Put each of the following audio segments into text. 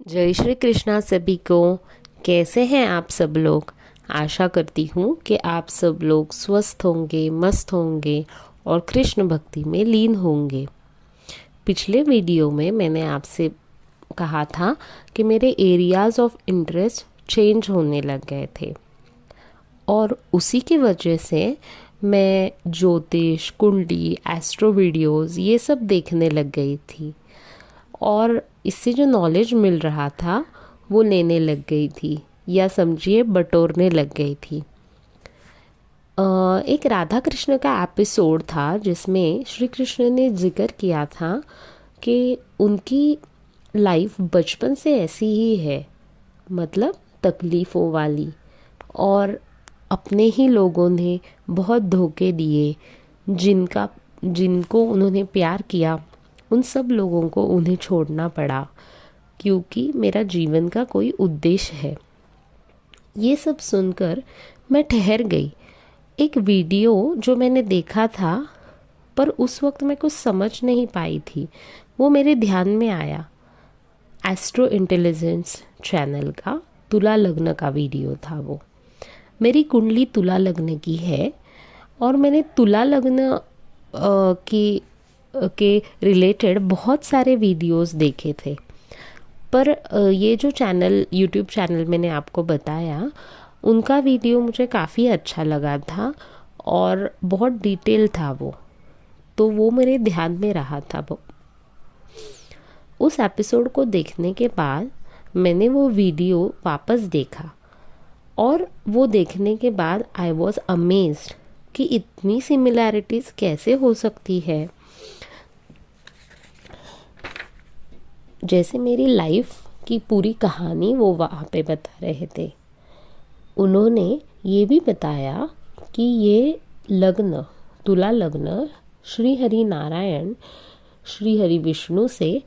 जय श्री कृष्णा सभी को। कैसे हैं आप सब लोग। आशा करती हूँ कि आप सब लोग स्वस्थ होंगे, मस्त होंगे और कृष्ण भक्ति में लीन होंगे। पिछले वीडियो में मैंने आपसे कहा था कि मेरे एरियाज़ ऑफ इंटरेस्ट चेंज होने लग गए थे और उसी की वजह से मैं ज्योतिष, कुंडली, एस्ट्रो वीडियोस ये सब देखने लग गई थी और इससे जो नॉलेज मिल रहा था वो लेने लग गई थी, या समझिए बटोरने लग गई थी। एक राधा कृष्ण का एपिसोड था जिसमें श्री कृष्ण ने जिक्र किया था कि उनकी लाइफ बचपन से ऐसी ही है, मतलब तकलीफ़ों वाली, और अपने ही लोगों ने बहुत धोखे दिए। जिनको उन्होंने प्यार किया उन सब लोगों को उन्हें छोड़ना पड़ा क्योंकि मेरा जीवन का कोई उद्देश्य है। ये सब सुनकर मैं ठहर गई। एक वीडियो जो मैंने देखा था पर उस वक्त मैं कुछ समझ नहीं पाई थी, वो मेरे ध्यान में आया। एस्ट्रो इंटेलिजेंस चैनल का तुला लग्न का वीडियो था वो। मेरी कुंडली तुला लग्न की है और मैंने तुला लग्न के रिलेटेड बहुत सारे वीडियोस देखे थे, पर ये जो चैनल, यूट्यूब चैनल मैंने आपको बताया, उनका वीडियो मुझे काफ़ी अच्छा लगा था और बहुत डिटेल था वो, तो वो मेरे ध्यान में रहा था वो। उस एपिसोड को देखने के बाद मैंने वो वीडियो वापस देखा और वो देखने के बाद आई वॉज अमेज्ड कि इतनी सिमिलैरिटीज़ कैसे हो सकती है। जैसे मेरी लाइफ की पूरी कहानी वो वहाँ पे बता रहे थे। उन्होंने ये भी बताया कि ये लग्न, तुला लग्न, श्री हरि नारायण, श्री हरि विष्णु से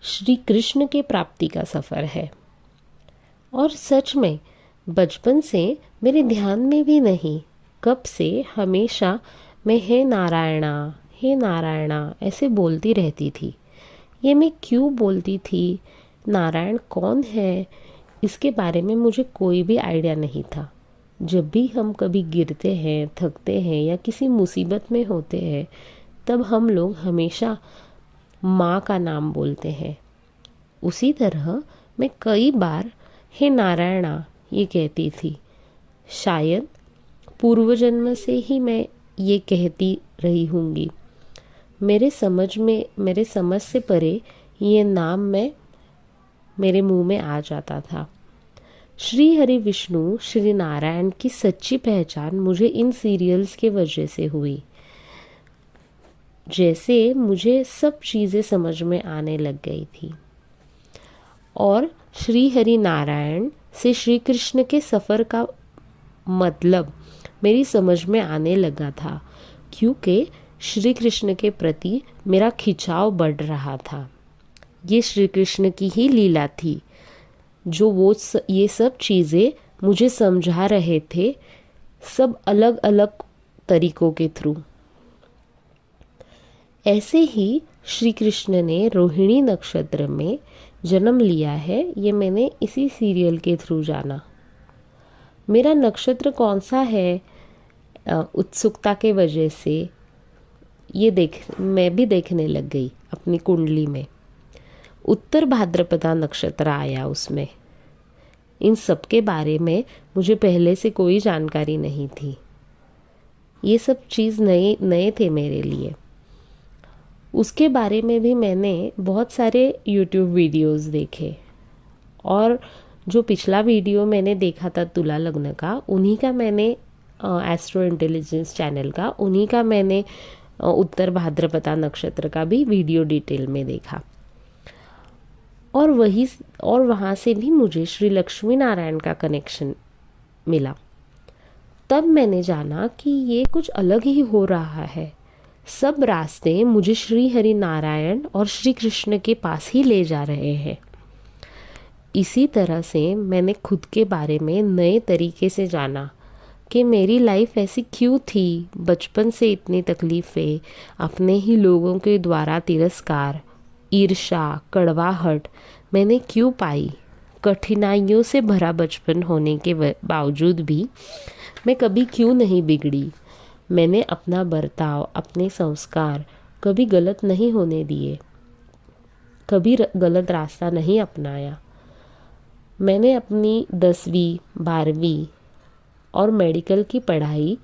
श्री कृष्ण के प्राप्ति का सफ़र है। और सच में बचपन से मेरे ध्यान में भी नहीं, कब से हमेशा मैं हे नारायणा ऐसे बोलती रहती थी। ये मैं क्यों बोलती थी, नारायण कौन है, इसके बारे में मुझे कोई भी आइडिया नहीं था। जब भी हम कभी गिरते हैं, थकते हैं या किसी मुसीबत में होते हैं, तब हम लोग हमेशा माँ का नाम बोलते हैं। उसी तरह मैं कई बार हे नारायणा ये कहती थी। शायद पूर्व जन्म से ही मैं ये कहती रही होंगी। मेरे समझ से परे ये नाम मेरे मुंह में आ जाता था। श्री हरि विष्णु, श्री नारायण की सच्ची पहचान मुझे इन सीरियल्स के वजह से हुई। जैसे मुझे सब चीज़ें समझ में आने लग गई थी और श्री हरि नारायण से श्री कृष्ण के सफ़र का मतलब मेरी समझ में आने लगा था, क्योंकि श्री कृष्ण के प्रति मेरा खिंचाव बढ़ रहा था। ये श्री कृष्ण की ही लीला थी जो ये सब चीज़ें मुझे समझा रहे थे, सब अलग अलग तरीकों के थ्रू। ऐसे ही श्री कृष्ण ने रोहिणी नक्षत्र में जन्म लिया है, ये मैंने इसी सीरियल के थ्रू जाना। मेरा नक्षत्र कौन सा है, उत्सुकता के वजह से मैं भी देखने लग गई अपनी कुंडली में। उत्तर भाद्रपदा नक्षत्र आया उसमें। इन सब के बारे में मुझे पहले से कोई जानकारी नहीं थी। ये सब चीज़ नए थे मेरे लिए। उसके बारे में भी मैंने बहुत सारे यूट्यूब वीडियोस देखे और जो पिछला वीडियो मैंने देखा था तुला लग्न का, उन्हीं का मैंने एस्ट्रो इंटेलिजेंस चैनल का, उन्हीं का मैंने उत्तर भाद्रपदा नक्षत्र का भी वीडियो डिटेल में देखा। और वहाँ से भी मुझे श्री लक्ष्मी नारायण का कनेक्शन मिला। तब मैंने जाना कि ये कुछ अलग ही हो रहा है। सब रास्ते मुझे श्री हरि नारायण और श्री कृष्ण के पास ही ले जा रहे हैं। इसी तरह से मैंने खुद के बारे में नए तरीके से जाना कि मेरी लाइफ ऐसी क्यों थी, बचपन से इतनी तकलीफ़ें, अपने ही लोगों के द्वारा तिरस्कार, ईर्ष्या, कड़वाहट, मैंने क्यों पाई? कठिनाइयों से भरा बचपन होने के बावजूद भी मैं कभी क्यों नहीं बिगड़ी? मैंने अपना बर्ताव, अपने संस्कार कभी गलत नहीं होने दिए, कभी गलत रास्ता नहीं अपनाया। मैंने अपनी 10वीं 12वीं और मेडिकल की पढ़ाई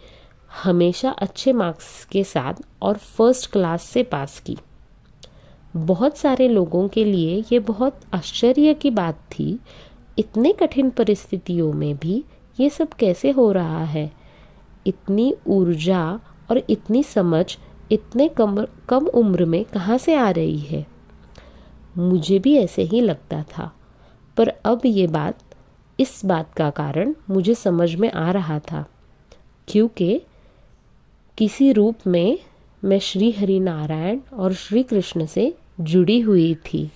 हमेशा अच्छे मार्क्स के साथ और फर्स्ट क्लास से पास की। बहुत सारे लोगों के लिए ये बहुत आश्चर्य की बात थी, इतने कठिन परिस्थितियों में भी ये सब कैसे हो रहा है? इतनी ऊर्जा और इतनी समझ इतने कम उम्र में कहाँ से आ रही है? मुझे भी ऐसे ही लगता था, पर अब इस बात का कारण मुझे समझ में आ रहा था, क्योंकि किसी रूप में मैं श्री हरि नारायण और श्री कृष्ण से जुड़ी हुई थी।